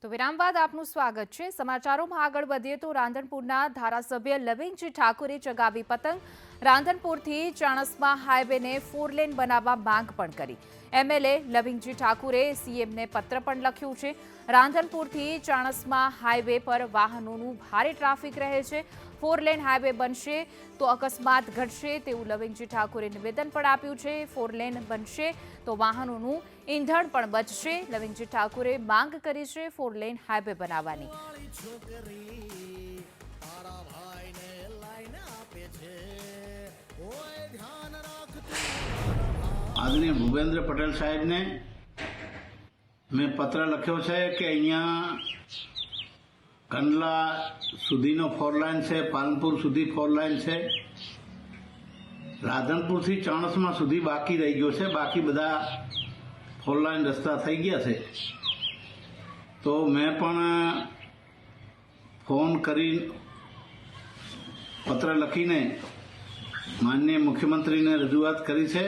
તો વિરામ બાદ આપનું સ્વાગત છે। સમાચારોમાં આગળ વધીએ તો રાંધણપુરના ધારાસભ્ય લવિંગજી ઠાકોરે ચગાવી પતંગ। રાંધણપુરથી ચાણસ્મા હાઈવેને 4 લેન બનાવવા માંગ પણ કરી। એમએલએ લવિંગજી ઠાકોરે સીએમને પત્ર પણ લખ્યું છે। રાંધણપુરથી ચાણસ્મા હાઈવે પર વાહનોનું ભારે ટ્રાફિક રહે છે। 4 લેન હાઈવે બનશે તો અકસ્માત ઘટશે તેવું લવિંગજી ઠાકોરે નિવેદન પણ આપ્યું છે। 4 લેન બનશે તો વાહનોનું ઈંધણ પણ બચશે। લવિંગજી ઠાકોરે માંગ કરી છે 4 લેન હાઈવે બનાવવાની। आदरणीय भूपेन्द्र पटेल साहेब ने मैं पत्र लख्यो है कि अहिया कंडला सुधीनो 4 लाइन है, पालनपुर सुधी 4 लाइन है, राधनपुर थी चाणस्मा सुधी बाकी रही गयो है, बाकी बधा 4 लाइन रस्ता थई गया है। तो मैं पण फोन करी पत्र लखीने माननीय मुख्यमंत्री ने रजूआत करी है।